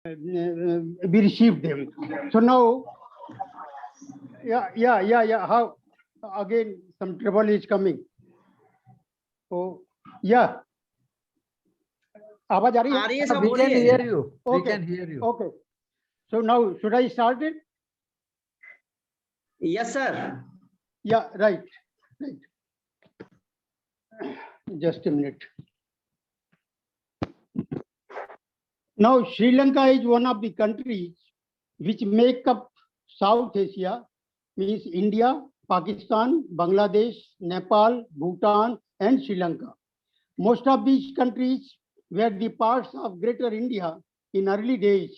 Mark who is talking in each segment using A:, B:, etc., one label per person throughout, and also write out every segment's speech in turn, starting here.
A: we received them. So now, yeah. How again some trouble is coming. Oh, yeah. आवाज आ रही है?
B: आ रही है सब,
C: We can
B: बोलिए।
C: hear you. We
A: Okay.
C: can hear you.
A: Okay. So now, should I start it?
B: Yes, sir.
A: Yeah, right. Just a minute. Now, Sri Lanka is one of the countries which make up South Asia, means India, Pakistan, Bangladesh, Nepal, Bhutan, and Sri Lanka. Most of these countries were the parts of Greater India in early days.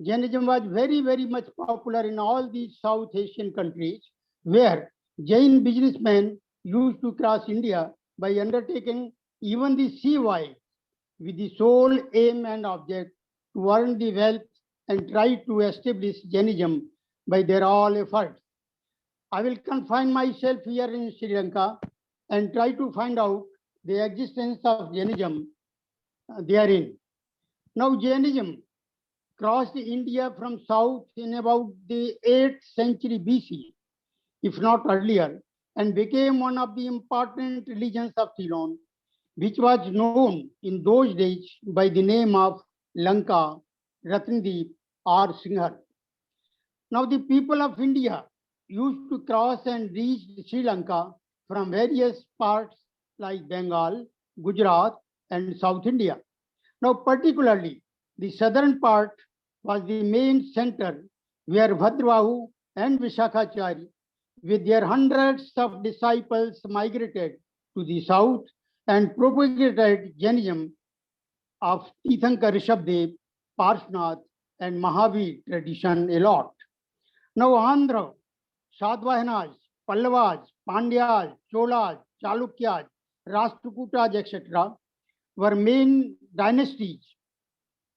A: Jainism was very much popular in all these South Asian countries, where Jain businessmen used to cross India by undertaking even the sea voyage with the sole aim and object to earn the wealth and try to establish Jainism by their all efforts. I will confine myself here in Sri Lanka and try to find out the existence of Jainism therein. Now, Jainism crossed India from south in about the 8th century BC, if not earlier, and became one of the important religions of Ceylon, which was known in those days by the name of Lanka, Ratndeep, or Singhar. Now, the people of India used to cross and reach Sri Lanka from various parts like Bengal, Gujarat, and South India. Now, particularly, the southern part was the main center where Bhadravahu and Vishakhachari, with their hundreds of disciples, migrated to the south and propagated Jainism of Tirthankar Rishabdev, Parshnath, and Mahavir tradition a lot. Now, Andhra, Satavahanas, Pallavas, Pandyas, Cholas, Chalukyas, Rashtrakutas, etc., were main dynasties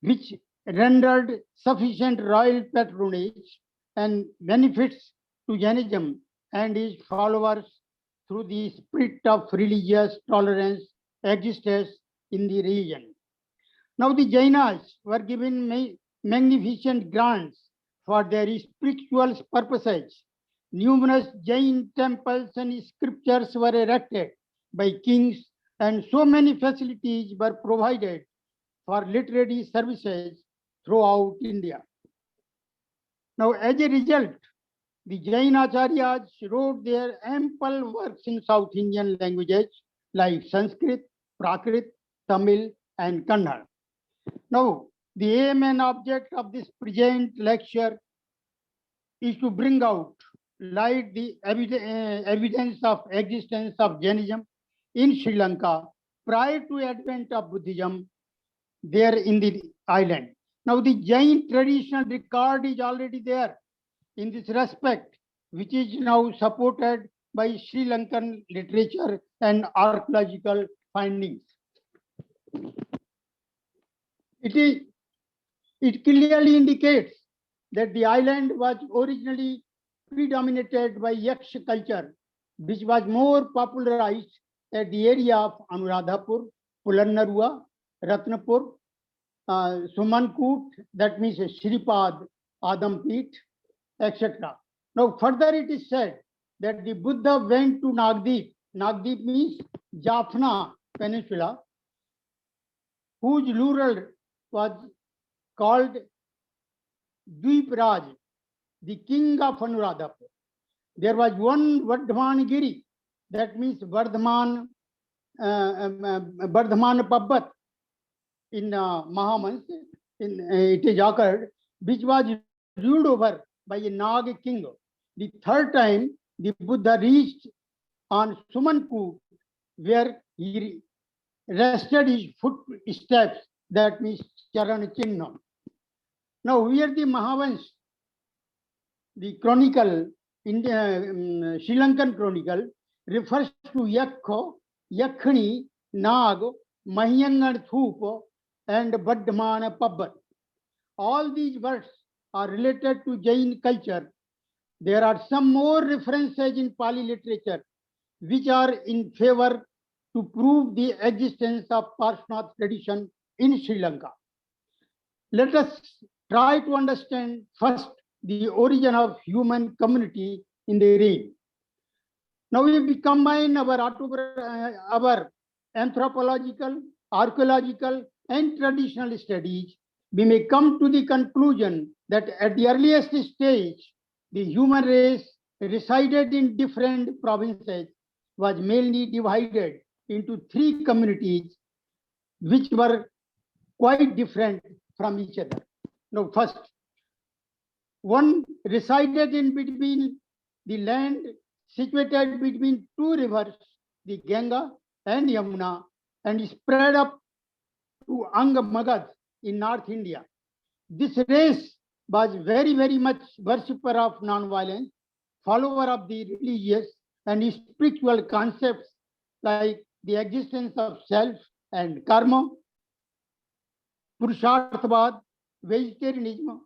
A: which rendered sufficient royal patronage and benefits to Jainism and its followers through the spirit of religious tolerance existed in the region. Now, the Jainas were given magnificent grants for their spiritual purposes. Numerous Jain temples and scriptures were erected by kings, and so many facilities were provided for literary services throughout India. Now, as a result, the Jain Acharyas wrote their ample works in South Indian languages like Sanskrit, Prakrit, Tamil, and Kannada. Now, the aim and object of this present lecture is to bring out light the evidence of existence of Jainism in Sri Lanka prior to advent of Buddhism there in the island. Now, the Jain traditional record is already there in this respect, which is now supported by Sri Lankan literature and archaeological findings. It clearly indicates that the island was originally predominated by Yaksh culture, which was more popularized at the area of Anuradhapur, Pulanarua, Ratnapur, Sumankut, that means Shripad, Adampit, etc. Now, further it is said that the Buddha went to Nagdeep. Nagdeep means Jaffna Peninsula, whose ruler was called Dvipraj, the king of Anuradhapur. There was one Vardhaman Giri, that means Vardhaman Pabbat in Mahamans, it is occurred, which was ruled over by a Nag king. The third time, the Buddha reached on Sumankut, where he rested his footsteps, that means Charan Chinna. Now, here the Mahavans, the chronicle, in the Sri Lankan chronicle, refers to Yakho, Yakhani, Nag, Mahyangan Thup, and Vardhamana Pabbat. All these words are related to Jain culture. There are some more references in Pali literature which are in favor to prove the existence of Parshnath tradition in Sri Lanka. Let us try to understand first the origin of human community in the region. Now, if we combine our anthropological, archaeological, and traditional studies, we may come to the conclusion that at the earliest stage, the human race resided in different provinces was mainly divided into three communities which were quite different from each other. Now, first, one resided in between the land situated between two rivers, the Ganga and Yamuna, and spread up to Magad in North India. This race was very much worshipper of non-violence, follower of the religious and spiritual concepts like the existence of self and karma, Purusharthavad, vegetarianism,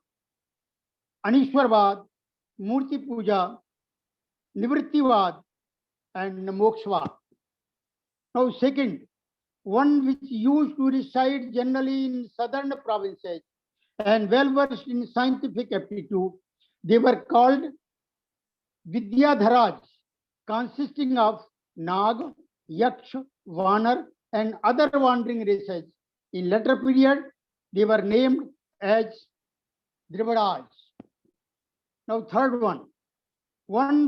A: Anishwarvad, Murti Puja, Nivrittivad, and Mokshvad. Now, second, one which used to reside generally in southern provinces and well versed in scientific aptitude, they were called Vidyadharaj, consisting of Nag, Yaksh, Vanar, and other wandering races. In later period, they were named as Drivadas. Now, third one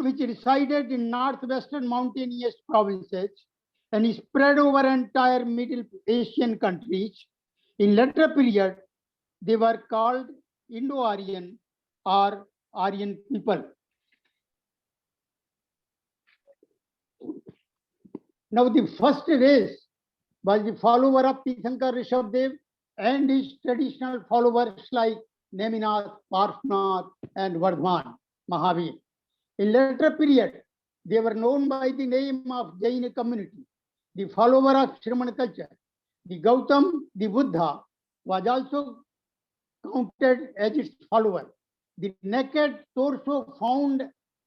A: which resided in northwestern mountainous provinces and spread over entire Middle Asian countries. In later period, they were called Indo-Aryan or Aryan people. Now, the first race was the follower of Tirthankar Rishabdev and his traditional followers like Neminath, Parshvanath, and Vardhan, Mahavir. In later period, they were known by the name of Jain community, the follower of Shraman culture. The Gautam, the Buddha, was also counted as its follower. The naked torso found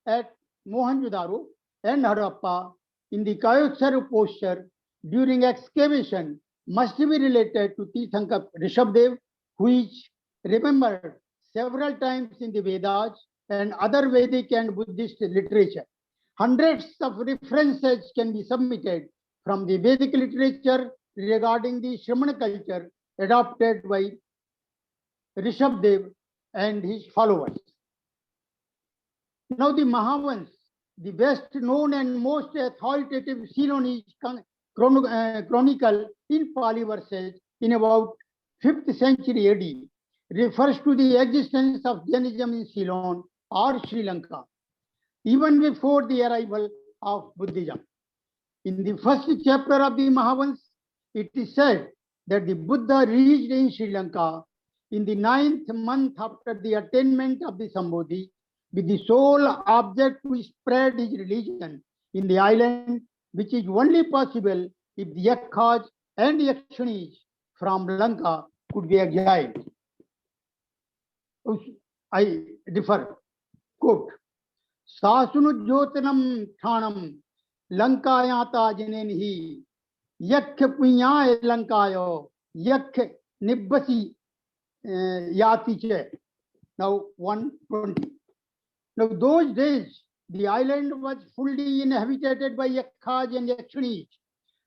A: at Mohenjo-daro and Harappa in the Kayotsaru posture during excavation must be related to Tirthankar Rishabdev, which remembered several times in the Vedas and other Vedic and Buddhist literature. Hundreds of references can be submitted from the Vedic literature regarding the Shramana culture adopted by Rishabdev and his followers. Now, the Mahavans, the best known and most authoritative Ceylonese chronicle in Pali verses in about 5th century AD, refers to the existence of Jainism in Ceylon or Sri Lanka, even before the arrival of Buddhism. In the first chapter of the Mahavans, it is said that the Buddha reached in Sri Lanka in the 9th month after the attainment of the Sambodhi, with the sole object to spread his religion in the island, which is only possible if the Yakhas and Yakshanis from Lanka could be exiled. I refer, quote, Sasunu Jyotanam Thanam Lankayata Janenhi Yakh Punyaya Lankayo Yakh Nibbasi Yatiche. Now 120. Now those days, the island was fully inhabited by Yakhas and Yakshanis.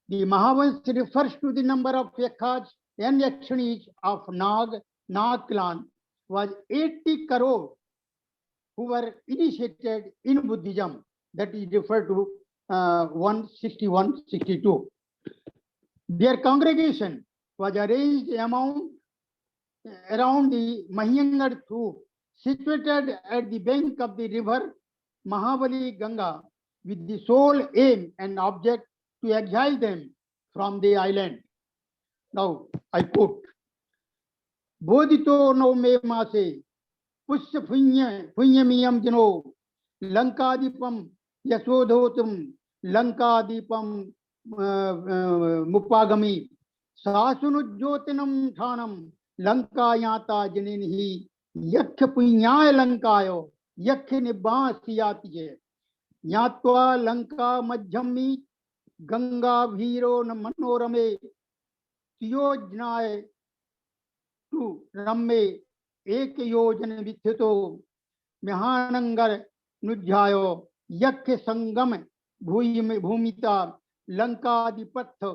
A: The Mahavans refers to the number of Yakhas and Yakshanis of Nag clan was 80 crore who were initiated in Buddhism. That is referred to 161-62. Their congregation was arranged around the Mahiyangar Thoop, situated at the bank of the river Mahabali Ganga, with the sole aim and object to exile them from the island. Now, I quote, Bodhito no me mase, Pusya punyamiyam jano, Lankadipam yasodhotum, Lankadipam mupagami, Sasunu jyotinam thanam, Lankayata janenhi, Yakh punyaya lankayo, Yakh nibbasiyatiye, Nyatva lanka majjami, Ganga viro manorame, Tiyojnaye tu ramme एक योजन विथितो महानंगर नुध्यायो यक्ष संगम भूमिता लंकाधिपथ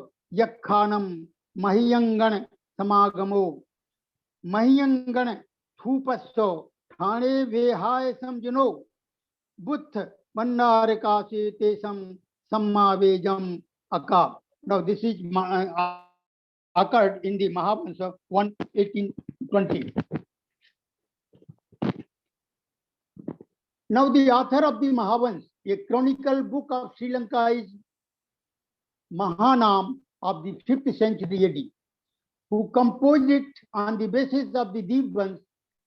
A: यक्षानम महियंगण समागमो महियंगण थूपस्सो Thane वेहाय समझनो Buddha Mannarakasi Tesam Sammavejam Aka. Now this is occurred in the Mahavansa 1:18-20. Now the author of the Mahavans, a chronicle book of Sri Lanka, is Mahanam of the 5th century AD, who composed it on the basis of the Devans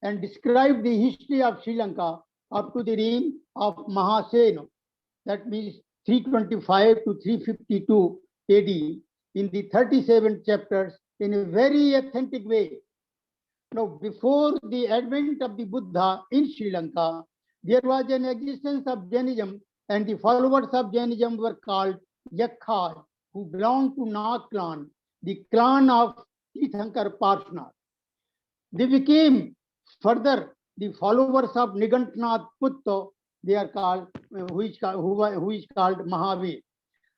A: and described the history of Sri Lanka up to the reign of Mahasena, that means 325 to 352 AD, in the 37 chapters in a very authentic way. Now, before the advent of the Buddha in Sri Lanka, there was an existence of Jainism, and the followers of Jainism were called Yakhas, who belonged to Nag clan, the clan of Tirthankar Parshnath. They became further the followers of Nigantnath Putta, they are called, who is called Mahavir.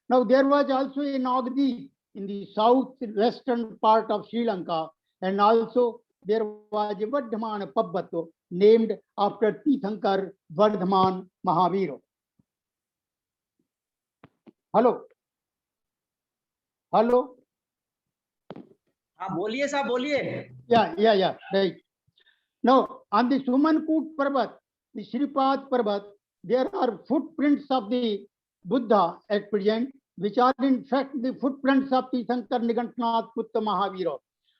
A: Now there was also a Nagdeep in the southwestern part of Sri Lanka, and also there was a Vardhaman Pabbato named after Tirthankar Vardhaman Mahavir. Hello. Hello.
B: हाँ बोलिए साहब बोलिए.
A: Yeah, right. Now, on the Sumankut Parvat, the Shripad Parvat, there are footprints of the Buddha at present, which are in fact the footprints of Tirthankar Nigantnath Putta Mahavira.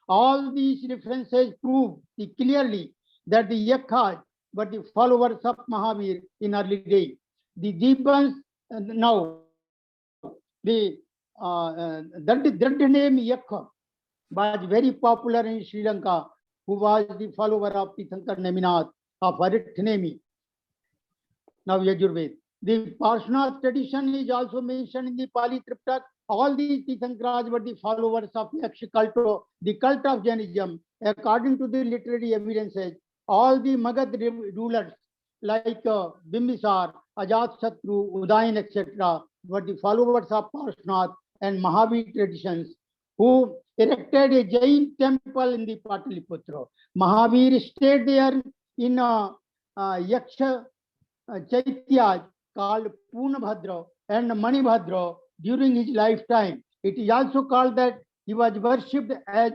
A: All these references prove clearly that the Yakhas were the followers of Mahavir in early days. The Devans, now, the that name Yakha was very popular in Sri Lanka, who was the follower of Tirthankar Neminath of Harithnemi, now Yajurved. The Parshnath tradition is also mentioned in the Pali Triptaka. All these Tirthankaras were the followers of Yaksha cult, the cult of Jainism. According to the literary evidences, all the Magad rulers like Bimbisar, Ajatsatru, Udayan, etc., were the followers of Parshnath and Mahavir traditions, who erected a Jain temple in the Pataliputra. Mahavir stayed there in Yaksha Chaityas called Punabhadra and Manibhadra during his lifetime. It is also called that he was worshipped as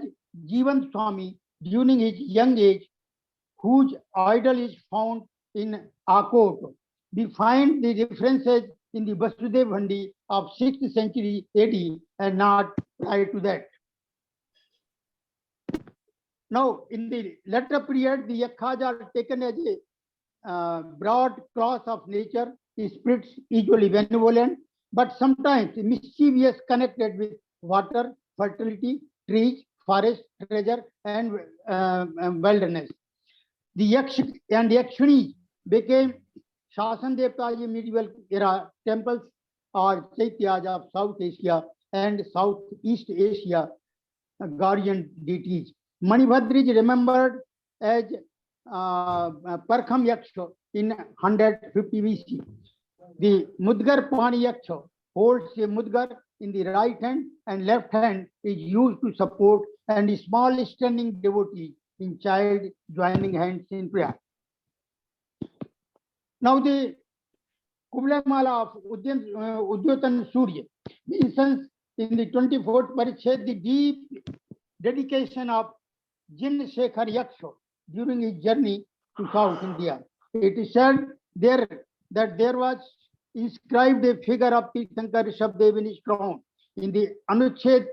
A: Jivan Swami during his young age, whose idol is found in Akot. We find the references in the Vasudev Handi of 6th century AD and not prior to that. Now, in the later period, the Yakhas are taken as a broad class of nature, spirits usually benevolent, but sometimes mischievous, connected with water, fertility, trees, forest, treasure, and wilderness. The Yaksh and Yakshini became Shasan Devtas in medieval era temples or Chaityas of South Asia and Southeast Asia, guardian deities. Manibhadra is remembered as Parkham Yaksha in 150 BC. The Mudgar Pani Yaksha holds a Mudgar in the right hand and left hand is used to support and a small standing devotee in child joining hands in prayer. Now the Kublai Mala of Udyotan Surya mentions in the 24th Parichet the deep dedication of Jin Shekhar Yaksha during his journey to South India. It is said there that there was inscribed a figure of Tirthankar Rishabdev in his crown. In the Anuched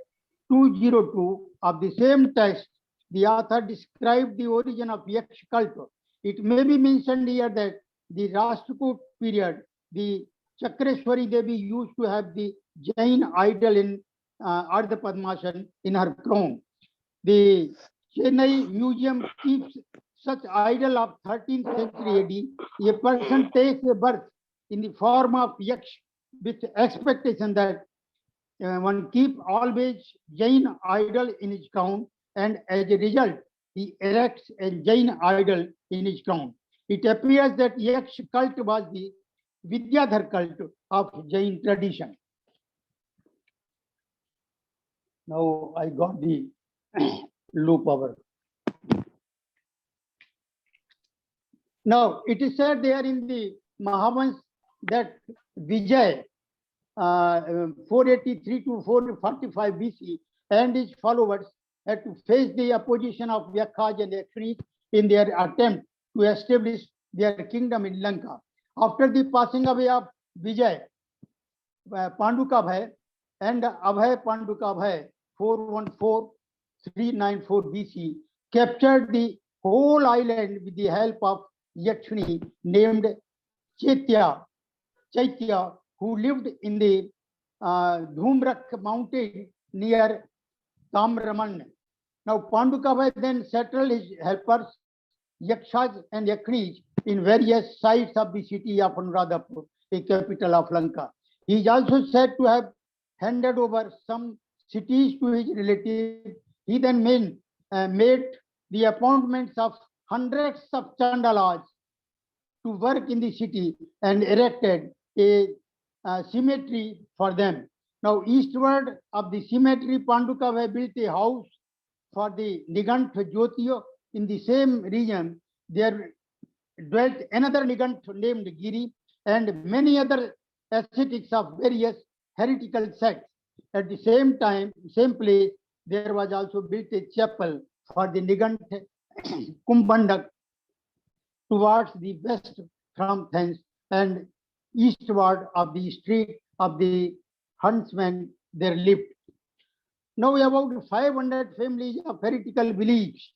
A: 202 of the same text, the author described the origin of Yaksh cult. It may be mentioned here that the Rashtrakoot period, the Chakreshwari Devi used to have the Jain idol in Ardha Padmashan in her crown. The Chennai Museum keeps such idol of 13th century AD. A person takes a birth in the form of Yaksh with expectation that one keep always Jain idol in his crown, and as a result, he erects a Jain idol in his crown. It appears that Yaksh cult was the Vidyadhar cult of Jain tradition. Now I got the low power. Now it is said there in the Mahavans that Vijay 483 to 445 BC and his followers had to face the opposition of Yakhaj and Yakhri in their attempt to establish their kingdom in Lanka. After the passing away of Vijay, Pandukabhay and Abhay Pandukabhay 414-394 BC captured the whole island with the help of Yakshini named Chaitya, who lived in the Dhumrak mountain near Tamraman. Now Pandukabhay then settled his helpers, Yakshas and Yakhnis, in various sites of the city of Anuradhapur, the capital of Lanka. He is also said to have handed over some cities to his relatives. He then made the appointments of hundreds of chandalas to work in the city and erected a cemetery for them. Now, eastward of the cemetery, Pandukabhay built a house for the Nigant Jyotiyo. In the same region, there dwelt another Nigant named Giri and many other ascetics of various heretical sects. At the same time, same place, there was also built a chapel for the Nigant Kumbandak towards the west from thence, and eastward of the street of the huntsmen there lived. Now about 500 families of heretical beliefs,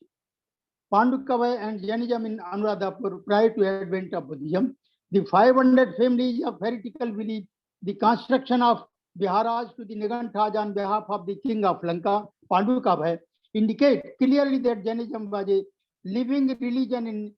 A: Pandukavai and Jainism in Anuradhapur prior to advent of Buddhism. The 500 families of heretical belief, the construction of Viharas to the Niganthas on behalf of the king of Lanka, Pandukavai, indicate clearly that Jainism was a living religion in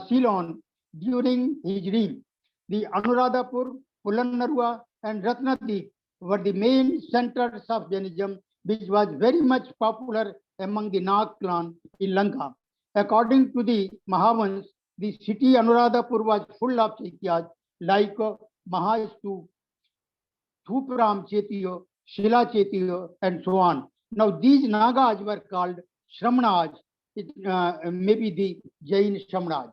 A: Ceylon during his reign. The Anuradhapur, Pulanarua, and Ratnadip were the main centers of Jainism, which was very much popular among the Nag clan in Lanka. According to the Mahavans, the city Anuradhapur was full of Chaityas like Mahastu, Thuparam Chaitya, Shila Chaitya, and so on. Now these Nagas were called Shramnas, maybe the Jain Shramnas.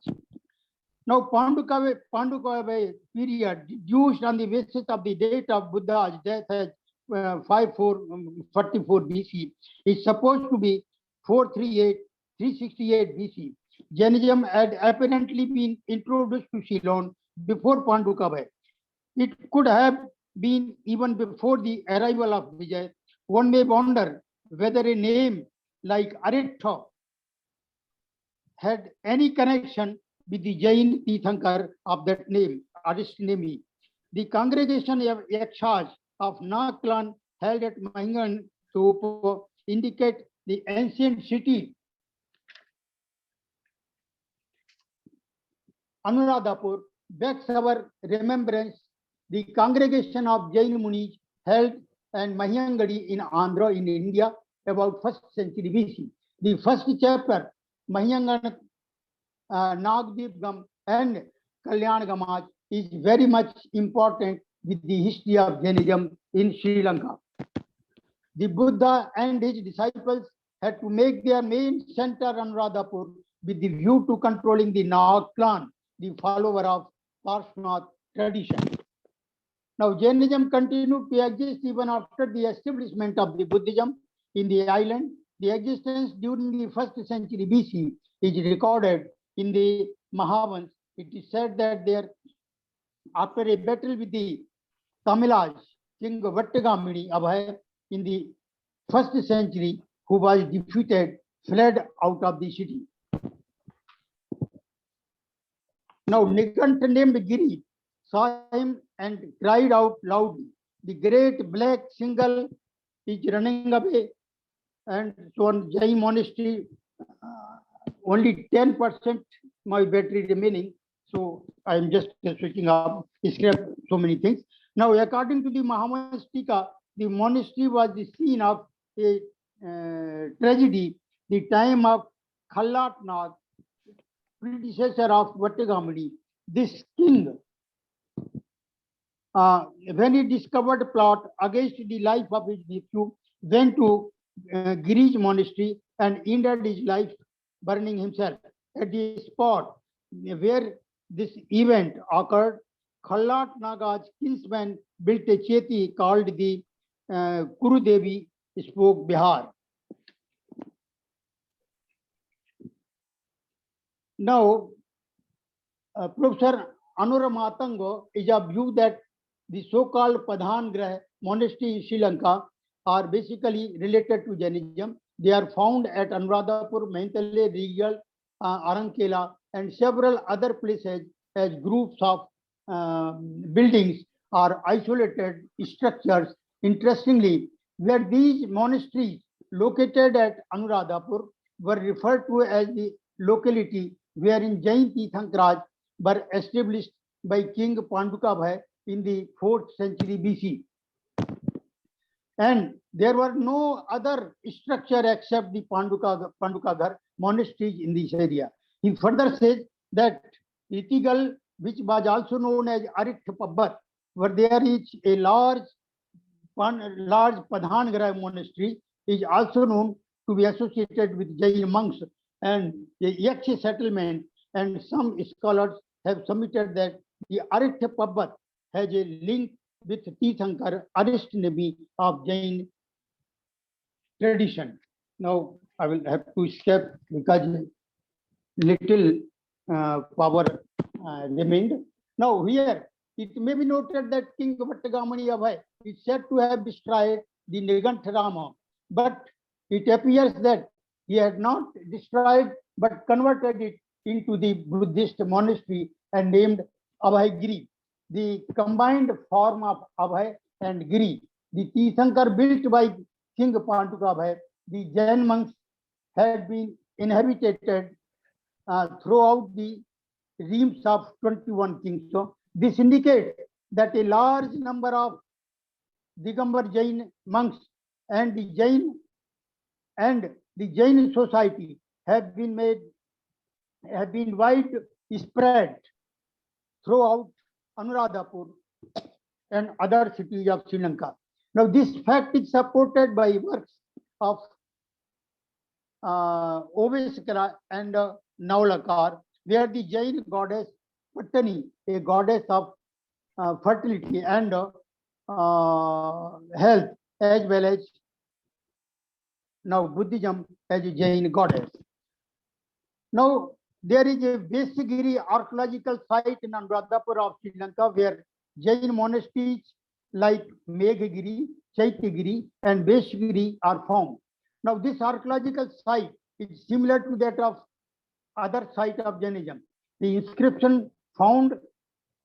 A: Now Pandukavai period deduced on the basis of the date of Buddha's death as 5444 BC is supposed to be 438-368 BC. Jainism had apparently been introduced to Ceylon before Pandukavai. It could have been even before the arrival of Vijay. One may wonder whether a name like Aritha had any connection with the Jain Tirthankar of that name, Arishnemi. The congregation of Yakshas of Nag clan held at Mahingan to indicate the ancient city Anuradhapur begs our remembrance. The congregation of Jain Munis held and Mahiyangadi in Andhra in India about 1st century BC. The first chapter, Mahiyangan, Nagdeepgam and Kalyan Gamaj, is very much important with the history of Jainism in Sri Lanka. The Buddha and his disciples had to make their main center Anuradhapur with the view to controlling the Nag clan, the follower of Parshnat tradition. Now, Jainism continued to exist even after the establishment of the Buddhism in the island. The existence during the 1st century BC is recorded in the Mahavans. It is said that there, after a battle with the Tamilas, King Vattagamini Abhay in the 1st century, who was defeated, fled out of the city. Now, Nigant named Giri saw him and cried out loudly, "The great black single is running away." And so on, Jain monastery, only 10% my battery remaining. So I am just switching up, scrap so many things. Now, according to the Mahamastika, the monastery was the scene of a tragedy, the time of Khallatnath, predecessor of Vattigamani, this king, when he discovered a plot against the life of his nephew, went to Giri's monastery and ended his life burning himself. At the spot where this event occurred, Khallat Naga's kinsman built a cheti called the Kurudevi spoke Bihar. Now, Professor Anuramatango is of view that the so-called Padhan Grah monastery in Sri Lanka are basically related to Jainism. They are found at Anuradhapur, Mentale, Regal, Arankela, and several other places as groups of buildings or isolated structures. Interestingly, where these monasteries located at Anuradhapur were referred to as the locality wherein Jain Tirthankaraj were established by King Pandukabhai in the 4th century BC. And there were no other structure except the Pandukagar monasteries in this area. He further says that Itigal, which was also known as Arithapabbat, where there is a large Padhangra monastery, is also known to be associated with Jain monks and the Yaksha settlement, and some scholars have submitted that the Arithapabbat has a link with Tirthankar, Arist Nabi of Jain tradition. Now I will have to escape because little power remained. Now here it may be noted that King Vattigamani Abhay is said to have destroyed the Nigantharama, but it appears that he had not destroyed but converted it into the Buddhist monastery and named Abhaygiri, the combined form of Abhay and Giri. The Tirthankar built by King Pandukabhai, the Jain monks had been inhabited throughout the reigns of 21 kings. So this indicates that a large number of Digambar Jain monks and the Jain society have been widespread throughout Anuradhapur and other cities of Sri Lanka. Now, this fact is supported by works of Oveskara and Naulakar, where the Jain goddess Patani, a goddess of fertility and health, as well as now Buddhism as a Jain goddess. Now, there is a Vesagiri archaeological site in Anuradhapur of Sri Lanka where Jain monasteries like Meghagiri, Chaityagiri, and Vesagiri are found. Now, this archaeological site is similar to that of other site of Jainism. The inscription found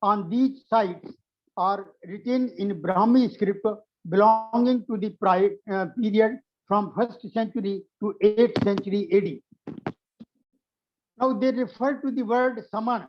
A: on these sites are written in Brahmi script belonging to the period from 1st century to 8th century AD. Now they refer to the word saman,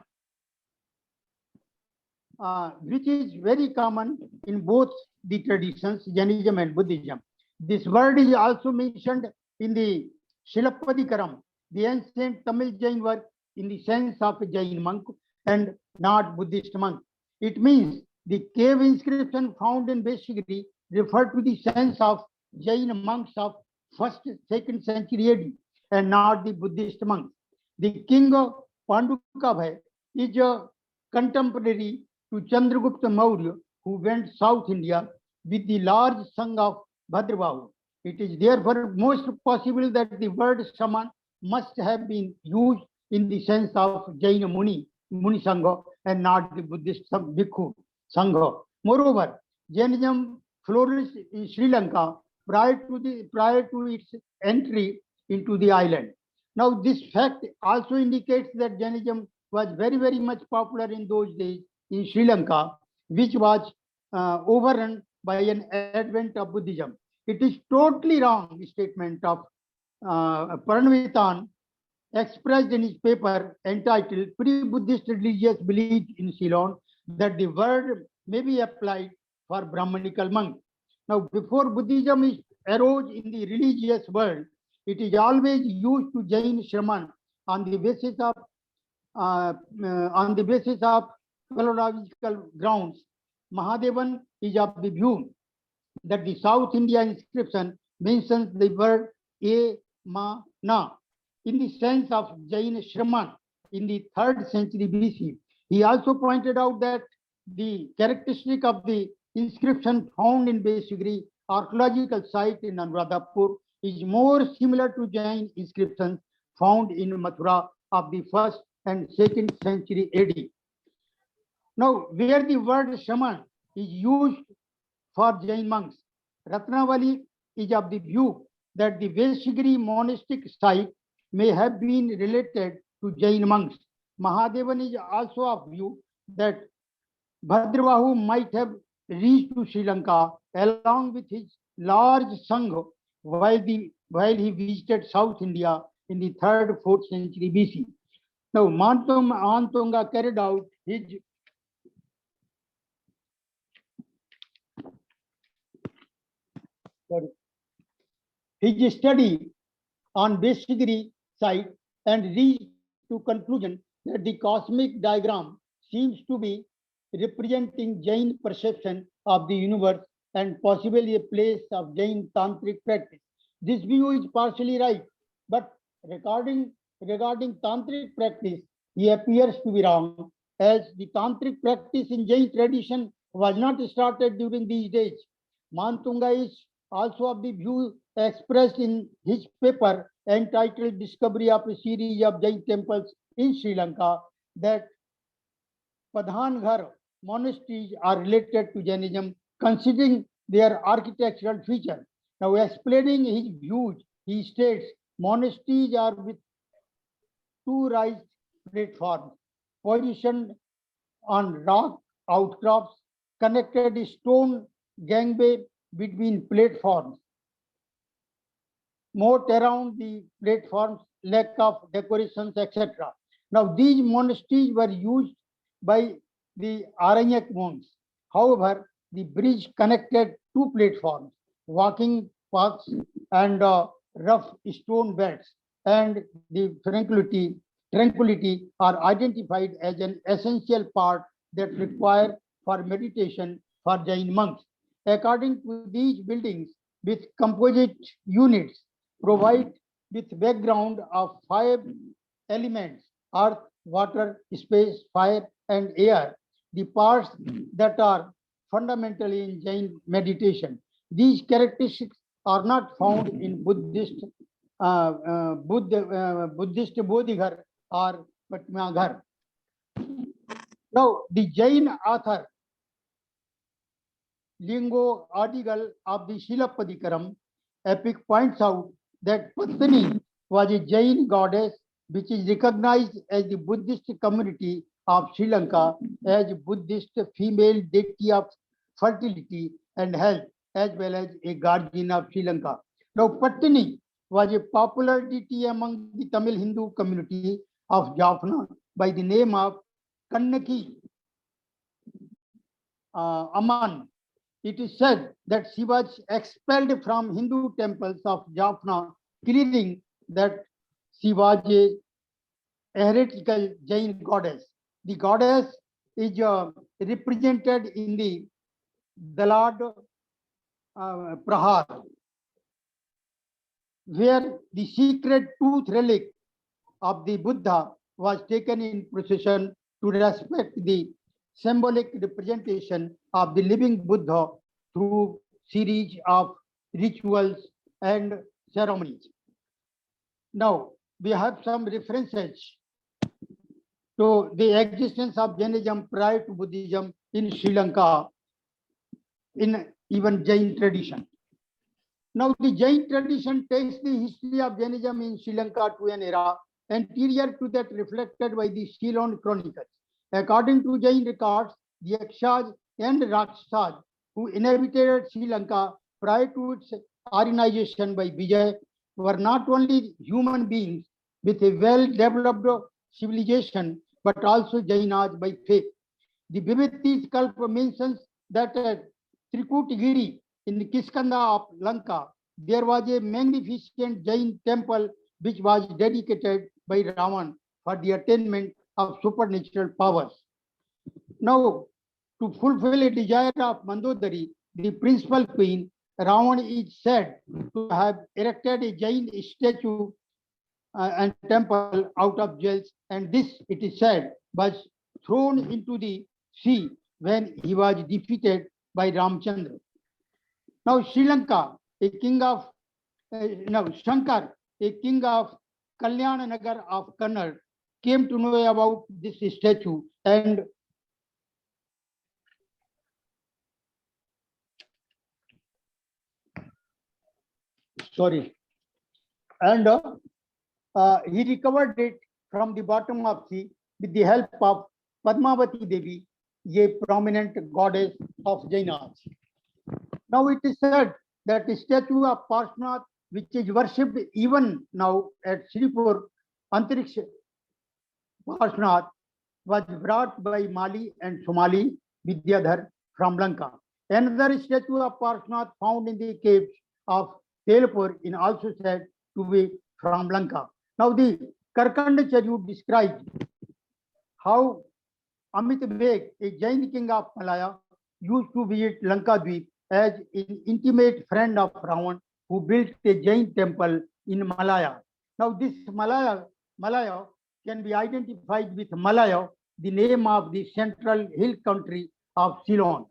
A: which is very common in both the traditions, Jainism and Buddhism. This word is also mentioned in the Shilapadikaram, the ancient Tamil Jain work, in the sense of a Jain monk and not Buddhist monk. It means the cave inscription found in Vesagiri refer to the sense of Jain monks of 1st, 2nd century AD and not the Buddhist monks. The king of Pandukabhai is a contemporary to Chandragupta Maurya, who went South India with the large sangha of Bhadrabahu. It is therefore most possible that the word Saman must have been used in the sense of Jaina Muni Sangha, and not the Buddhist Bhikkhu Sangha. Moreover, Jainism flourished in Sri Lanka prior to its entry into the island. Now, this fact also indicates that Jainism was very, very much popular in those days in Sri Lanka, which was overrun by an advent of Buddhism. It is totally wrong statement of Paranvitan expressed in his paper entitled Pre-Buddhist Religious Belief in Ceylon, that the word may be applied for Brahmanical monks. Now, before Buddhism arose in the religious world, It is always used to Jain Shraman on the basis of philological grounds. Mahadevan is of the view that the South India inscription mentions the word a ma na in the sense of Jain Shraman in the 3rd century BC. He also pointed out that the characteristic of the inscription found in Besagri archaeological site in Anuradhapur is more similar to Jain inscriptions found in Mathura of the 1st and 2nd century AD. Now, where the word shaman is used for Jain monks, Ratnavali is of the view that the Vesagiri monastic site may have been related to Jain monks. Mahadevan is also of view that Bhadravahu might have reached to Sri Lanka along with his large Sangha while he visited South India in the 3rd, 4th century BC. Now, Mantunga carried out his study on Besagri site and reached to conclusion that the cosmic diagram seems to be representing Jain perception of the universe and possibly a place of Jain tantric practice. This view is partially right, but regarding tantric practice, he appears to be wrong, as the tantric practice in Jain tradition was not started during these days. Mantunga is also of the view expressed in his paper entitled Discovery of a Series of Jain Temples in Sri Lanka that Padhanghar monasteries are related to Jainism, considering their architectural feature. Now, explaining his views, he states monasteries are with 2 raised platforms positioned on rock outcrops, connected stone gangway between platforms. Moat around the platforms, lack of decorations, etc. Now, these monasteries were used by the Aranyak monks. However, the bridge connected 2 platforms, walking paths, and rough stone beds, and the tranquility are identified as an essential part that require for meditation for Jain monks. According to these buildings, with composite units, provide with background of 5 elements: earth, water, space, fire, and air, the parts that are fundamentally in Jain meditation. These characteristics are not found in Buddhist Bodhighar or Patmaghar. Now, the Jain author Lingo Adigal of the Shilapadikaram epic points out that Patani was a Jain goddess which is recognized as the Buddhist community of Sri Lanka as Buddhist female deity of fertility and health, as well as a guardian of Sri Lanka. Now, Patani was a popular deity among the Tamil Hindu community of Jaffna by the name of Kannaki Aman. It is said that she was expelled from Hindu temples of Jaffna, clearing that she was a heretical Jain goddess. The goddess is represented in the Dalad Prahar, where the secret tooth relic of the Buddha was taken in procession to respect the symbolic representation of the living Buddha through series of rituals and ceremonies. Now, we have some references to the existence of Jainism prior to Buddhism in Sri Lanka, in even Jain tradition. Now, the Jain tradition takes the history of Jainism in Sri Lanka to an era anterior to that reflected by the Ceylon chronicles. According to Jain records, the Yakshas and Rakshasas who inhabited Sri Lanka prior to its Aryanization by Vijay were not only human beings with a well-developed civilization, but also Jainas by faith. The Vibhuti sculpture mentions that at Trikutagiri in the Kiskanda of Lanka, there was a magnificent Jain temple which was dedicated by Ravan for the attainment of supernatural powers. Now, to fulfill a desire of Mandodari, the principal queen, Ravan is said to have erected a Jain statue and temple out of jewels, and this, it is said, was thrown into the sea when he was defeated by Ramchandra. Now, Sri Lanka, a king of, Shankar, a king of Kalyananagar of Kannada, came to know about this statue and he recovered it from the bottom of sea with the help of Padmavati Devi, a prominent goddess of Jainas. Now it is said that the statue of Parshvanath, which is worshipped even now at Sripur Antariksh Parshvanath, was brought by Mali and Somali Vidyadhar from Lanka. Another statue of Parshvanath found in the caves of Telpur is also said to be from Lanka. Now the Karkandacharya describes how Amit Beg, a Jain king of Malaya, used to visit Lanka Dweep as an intimate friend of Ravan, who built a Jain temple in Malaya. Now this Malaya can be identified with Malaya, the name of the central hill country of Ceylon.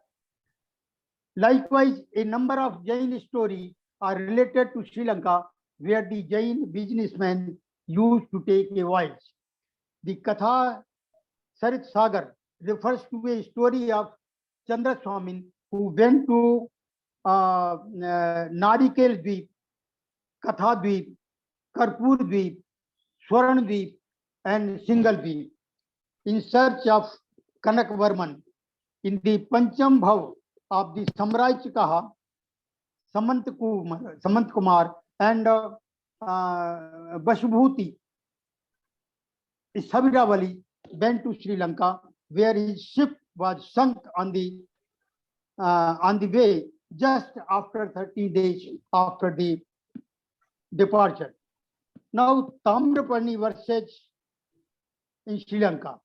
A: Likewise, a number of Jain stories are related to Sri Lanka, where the Jain businessmen used to take a voyage. The Katha Sarit Sagar refers to a story of Chandra Swamin, who went to Narikel Dweep, Katha Dweep, Karpur Dweep, Swaran Dweep, and Singal Dweep in search of Kanak Varman. In the Pancham Bhav of the Samraj Kaha, Samant Kumar and Bashbhuti Sabiravali went to Sri Lanka, where his ship was sunk on the way just after 30 days after the departure. Now, Tamraparni versus in Sri Lanka.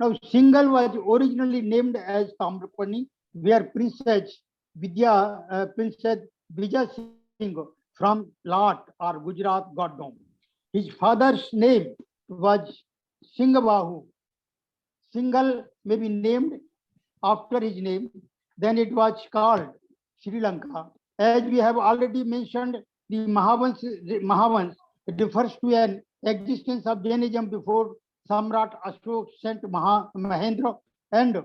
A: Now, Singal was originally named as Tamraparni, where Princess Vijay Singh from Lat or Gujarat got down. His father's name was Singhabahu. Singal may be named after his name, then it was called Sri Lanka. As we have already mentioned, the Mahavans refers to an existence of Jainism before Samrat Ashok sent Mahendra and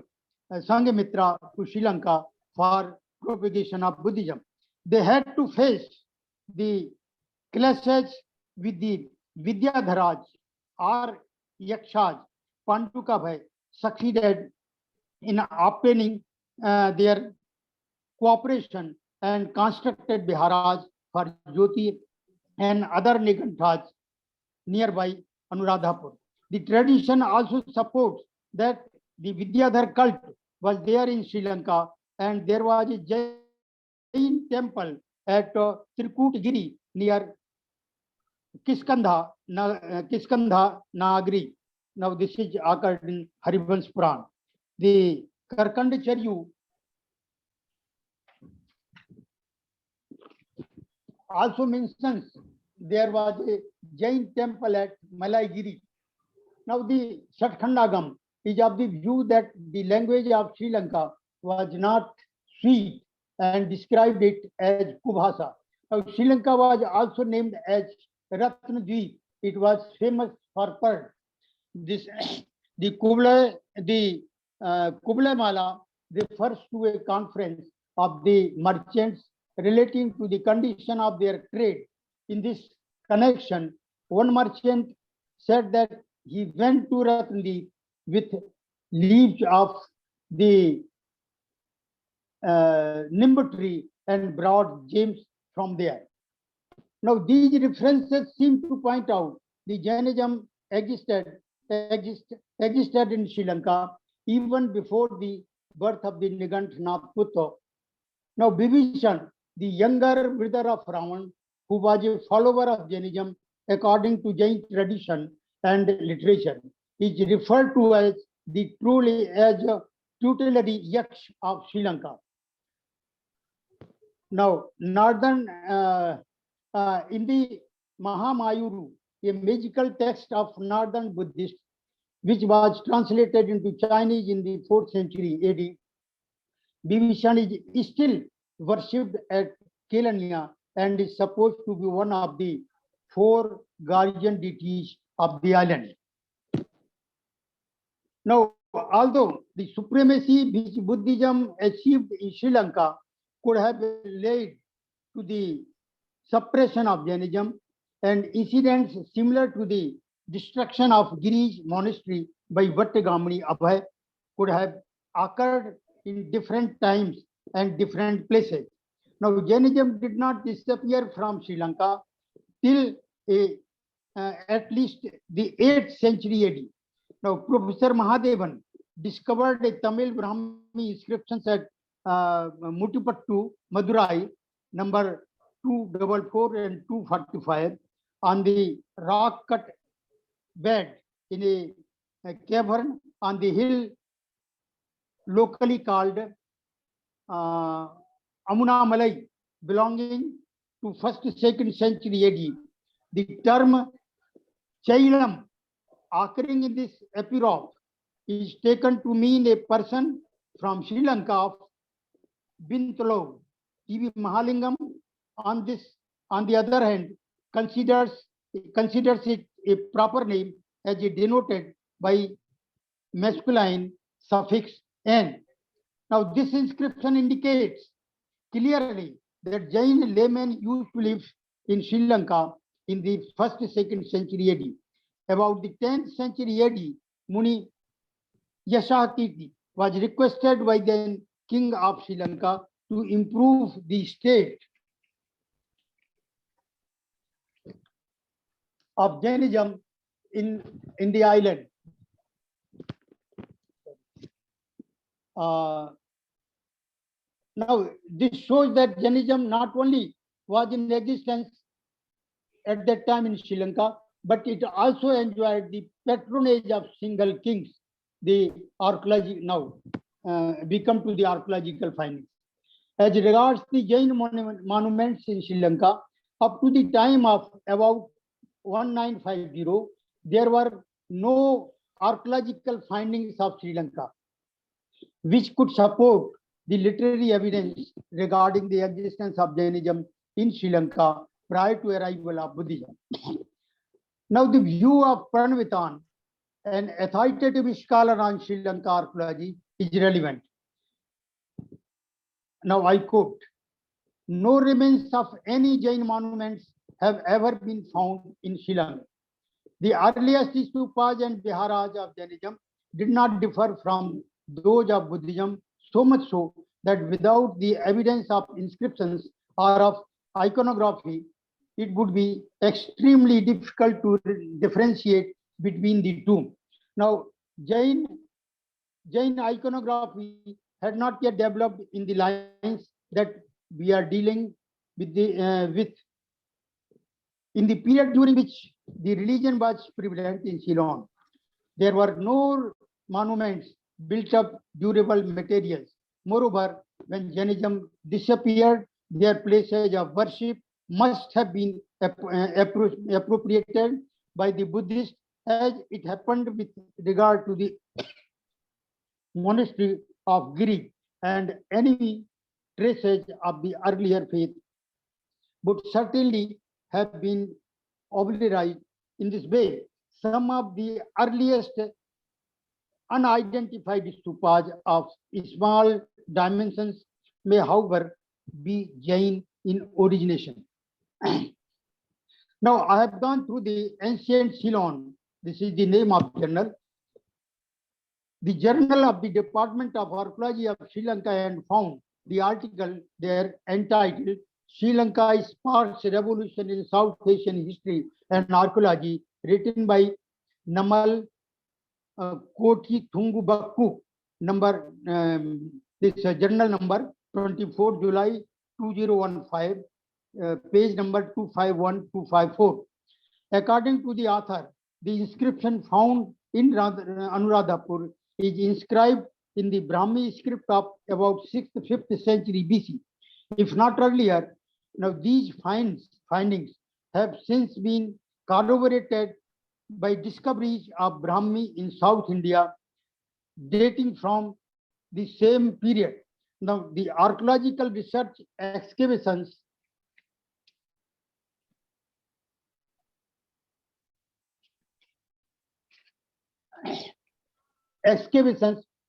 A: Sanghamitra to Sri Lanka for propagation of Buddhism. They had to face the clashes with the Vidyadharaj or Yakshas. Pantuka Bhai succeeded in obtaining their cooperation and constructed Biharaj for Jyoti and other Niganthas nearby Anuradhapur. The tradition also supports that the Vidyadhar cult was there in Sri Lanka, and there was a Jain temple at Trikutgiri near Kiskandha Nagari. Now this is occurred in Harivans Puran. The Karkandacharya also mentions there was a Jain temple at Malaigiri. Now the Satkhandagam is of the view that the language of Sri Lanka was not sweet and described it as Kubhasa. Now Sri Lanka was also named as Ratnadweep. It was famous for pearls. The Kublai Mala refers to a conference of the merchants relating to the condition of their trade. In this connection, one merchant said that he went to Ratnadweep with leaves of the nimbu tree and brought gems from there. Now, these references seem to point out the Jainism existed in Sri Lanka even before the birth of the Niganthanath Putta. Now, Bibhishan, the younger brother of Ravan, who was a follower of Jainism according to Jain tradition and literature, is referred to as the truly as a tutelary yaksh of Sri Lanka. Now, northern in the Mahamayuru, a magical text of northern Buddhists, which was translated into Chinese in the 4th century AD, Bibhishan is still worshipped at Kelania and is supposed to be one of the 4 guardian deities of the island. Now, although the supremacy which Buddhism achieved in Sri Lanka could have led to the suppression of Jainism, and incidents similar to the destruction of Giri's monastery by Vattagamani Abhay could have occurred in different times and different places. Now, Jainism did not disappear from Sri Lanka till at least the 8th century AD. Now, Professor Mahadevan discovered a Tamil Brahmi inscriptions at Mutupattu, Madurai, number 244 and 245, on the rock-cut bed in a cavern on the hill locally called Amunamalai, belonging to 1st to 2nd century AD. The term Chailam, occurring in this epigraph, is taken to mean a person from Sri Lanka of Bintalo. T.V. Mahalingam, on the other hand, considers it a proper name as it denoted by masculine suffix n. Now, this inscription indicates clearly that Jain laymen used to live in Sri Lanka in the 1st to 2nd century AD. About the 10th century AD, Muni Yashakirti was requested by the king of Sri Lanka to improve the state of Jainism in the island. Now, this shows that Jainism not only was in existence at that time in Sri Lanka, but it also enjoyed the patronage of single kings. The archaeology now we come to the archaeological findings. As regards the Jain monuments in Sri Lanka, up to the time of about 1950, there were no archaeological findings of Sri Lanka which could support the literary evidence regarding the existence of Jainism in Sri Lanka prior to arrival of Buddhism. Now, the view of Pranvitan, an authoritative scholar on Sri Lanka archaeology, is relevant. Now, I quote, "No remains of any Jain monuments have ever been found in Sri Lanka. The earliest stupas and viharas of Jainism did not differ from those of Buddhism, so much so that without the evidence of inscriptions or of iconography, it would be extremely difficult to differentiate between the two." Now, Jain iconography had not yet developed in the lines that we are dealing with in the period during which the religion was prevalent in Ceylon. There were no monuments built of durable materials. Moreover, when Jainism disappeared, their places of worship must have been appropriated by the Buddhists, as it happened with regard to the monastery of Giri and any traces of the earlier faith would certainly have been obliterated in this way. Some of the earliest unidentified stupas of small dimensions may, however, be Jain in origination. Now, I have gone through the ancient Ceylon. This is the name of journal. The journal of the Department of Archaeology of Sri Lanka, and found the article there entitled "Sri Lanka's Sparse Revolution in South Asian History and Archaeology," written by Namal Koti Thungu Bakku, this journal number 24 July 2015, page number 251, 254. According to the author, the inscription found in Anuradhapur is inscribed in the Brahmi script of about 6th, 5th century BC. If not earlier, now these findings have since been corroborated by discoveries of Brahmi in South India dating from the same period. Now, the archaeological research excavations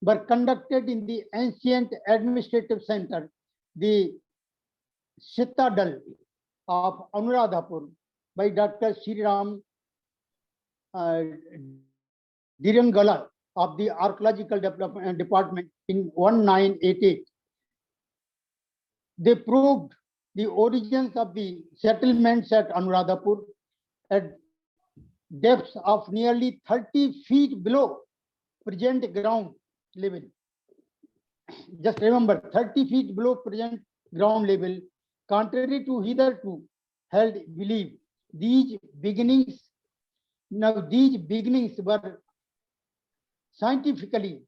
A: were conducted in the ancient administrative center, the citadel of Anuradhapur, by Dr. Sriram Dirangala of the Archaeological Department in 1988. They proved the origins of the settlements at Anuradhapur at depths of nearly 30 feet below present ground level. Just remember, 30 feet below present ground level, contrary to hitherto held belief. These beginnings were scientifically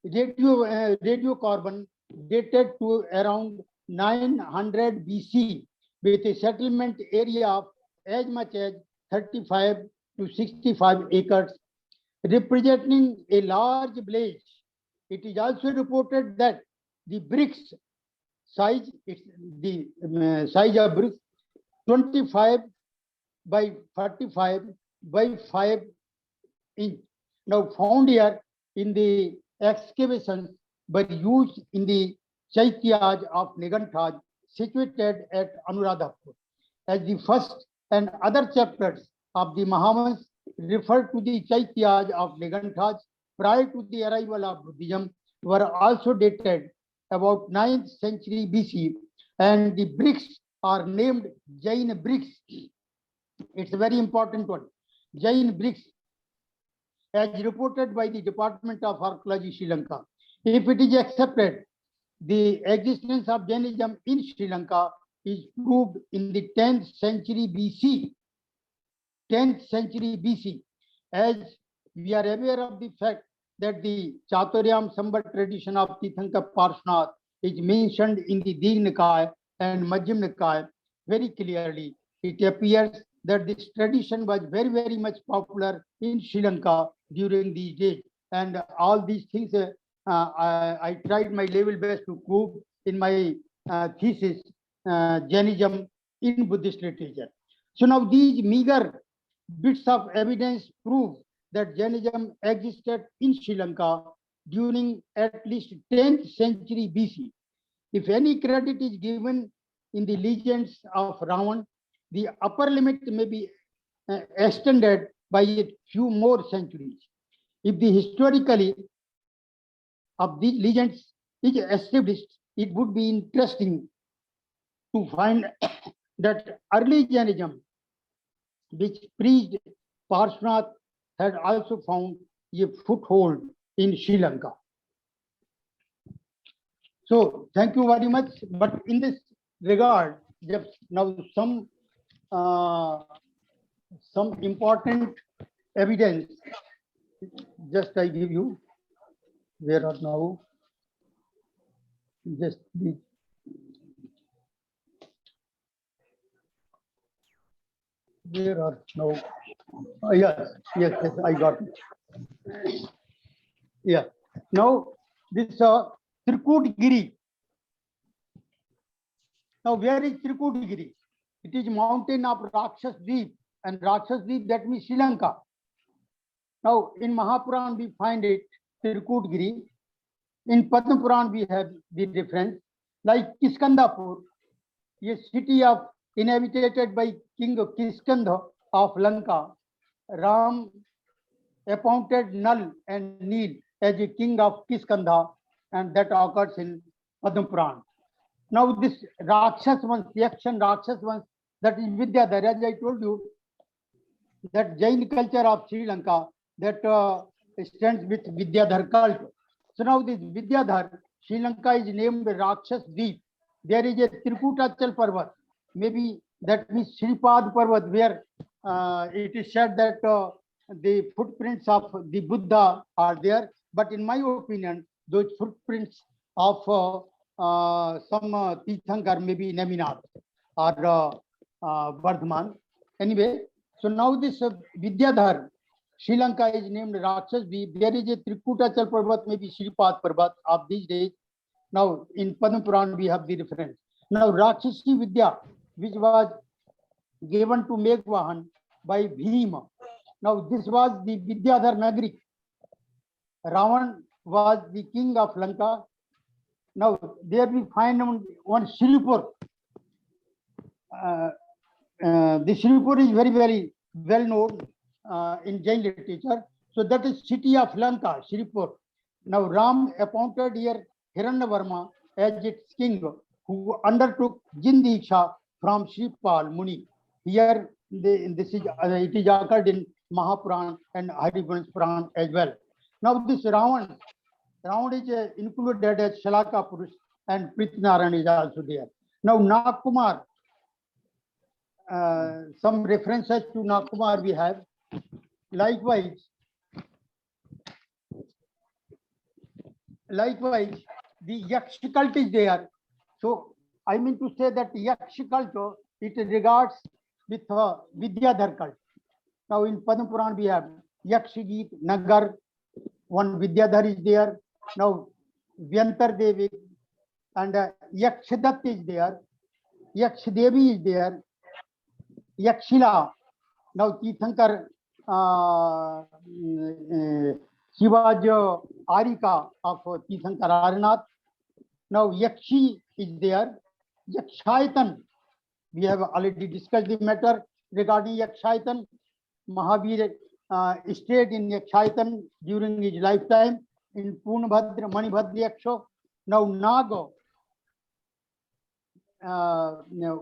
A: radiocarbon dated to around 900 BC with a settlement area of as much as 35 to 65 acres, representing a large village. It is also reported that the bricks size, the size of bricks 25 by 45 by 5 inch. Now found here in the excavations were used in the Chaityas of Niganthas situated at Anuradhapur. As the first and other chapters of the Mahavans refer to the Chaityas of Niganthas prior to the arrival of Buddhism were also dated about 9th century BC, and the bricks are named Jain bricks. It's a very important one. Jain bricks, as reported by the Department of Archaeology, Sri Lanka. If it is accepted, the existence of Jainism in Sri Lanka is proved in the 10th century BC. 10th century BC, as we are aware of the fact that the Chaturyam Sambat tradition of Tirthankar Parshvanath is mentioned in the Dig Nikaya and Majjhim Nikaya very clearly. It appears that this tradition was very, very much popular in Sri Lanka during these days. And all these things I tried my level best to prove in my thesis, Jainism in Buddhist literature. So now these meager bits of evidence prove that Jainism existed in Sri Lanka during at least 10th century BC. If any credit is given in the legends of Ravan, the upper limit may be extended by a few more centuries. If the historically of these legends is established, it would be interesting to find that early Jainism, which preached Parshvanath, had also found a foothold in Sri Lanka. So thank you very much. But in this regard, just now some important evidence. Just I give you. Where are now? Just the. Where are now? Yes, I got it. Yeah. Now this Trikutgiri. Now where is Trikutgiri? It is mountain of Rakshas Deep, and Rakshas Deep, that means Sri Lanka. Now in Mahapuran we find it Trikutgiri. In Padma Puran we have the reference, like Kiskandapur, a city of inhabited by King Kiskandha of Lanka. Ram appointed Nal and Neel as a king of Kiskandha, and that occurs in Padma Puran. Now this Rakshas once, the action Rakshas once, that is Vidyadhar, as I told you, that Jain culture of Sri Lanka that stands with Vidyadhar cult. So now this Vidyadhar, Sri Lanka is named Rakshas Deep. There is a Trikutachal Parvat, maybe that means Shripad Parvat, where it is said that the footprints of the Buddha are there. But in my opinion, those footprints of some Tirthankar, maybe Neminath or Vardhaman. Anyway, so now this Vidyadhar, Sri Lanka is named Rakshas. There is a Trikutachal Parvat, maybe Shripad Parvat of these days. Now in Padma Puran we have the reference. Now Rakshasi Vidya, which was given to Meghvahan by Bhima. Now this was the Vidyadhar Nagari. Ravan was the king of Lanka. Now there we find one Shripur. The Shripur is very, very well known in Jain literature. So that is city of Lanka, Shripur. Now Ram appointed here Hiranyavarma as its king, who undertook Jindiksha from Shripal Muni. Here it is occurred in Mahapuran and Harivansh Puran as well. Now this Ravan is included as Shalaka Purush, and Prithnaran is also there. Now Nagkumar, some references to Nagkumar we have. Likewise, the Yaksh cult is there. So I mean to say that Yaksh cult, it regards with Vidyadhar cult. Now in Padma Puran we have Yakshagit, Nagar, one Vidyadhar is there. Now Vyantar Devi and Yakshadat is there. Yakshadevi is there. Yakshila. Now Tirthankar, she was Arika of Tirthankar Aranath. Now Yakshi is there. Yakshaitan, we have already discussed the matter regarding Yakshaitan. Mahavir stayed in Yakshaitan during his lifetime in Purnabhadra, Manibhadra Yaksho. Now Naga,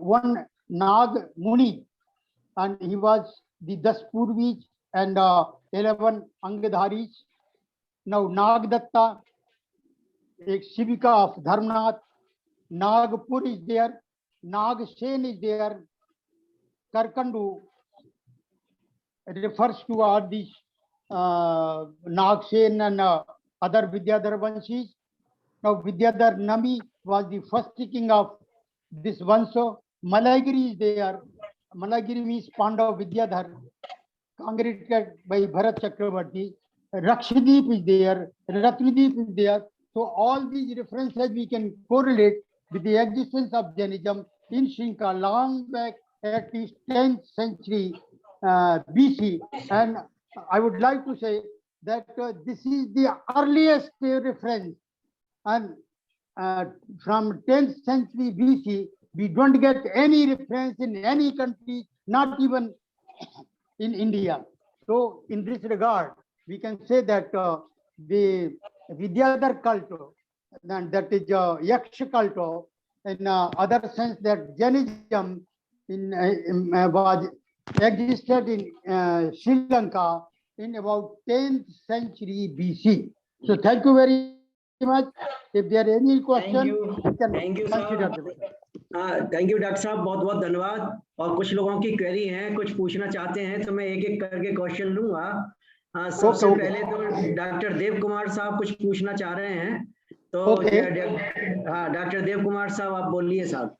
A: one Nag Muni, and he was the 10 Purvis and 11 Angadharis. Now Nagdatta, a Shivika of Dharmnath. Nagpur is there. Nagsen is there. Karkandu refers to all these Nagsen and other Vidyadhar Vanshis. Now Vidyadhar Nami was the first king of this Vansha. Malagiri is there. Malagiri means Pandav Vidyadhar, congregated by Bharat Chakravarti. Rakshadip is there. Ratnadeep is there. So all these references we can correlate with the existence of Jainism in Sri Lanka long back at least 10th century BC. And I would like to say that this is the earliest reference. And from 10th century BC, we don't get any reference in any country, not even in India. So in this regard, we can say that the Vidyadhar cult, and that is Yaksha cult, in other sense that Jainism was existed in Sri Lanka in about 10th century BC. So thank you very much. If there are any questions, we can consider them.
B: Thank you doctor साहब, बहुत बहुत धन्यवाद। और कुछ लोगों की query है, कुछ पूछना चाहते हैं, तो मैं एक एक करके क्वेश्चन लूंगा। सबसे पहले तो डॉक्टर देव कुमार साहब कुछ पूछना चाह रहे हैं, तो हाँ डॉक्टर देव कुमार साहब आप बोलिए साहब।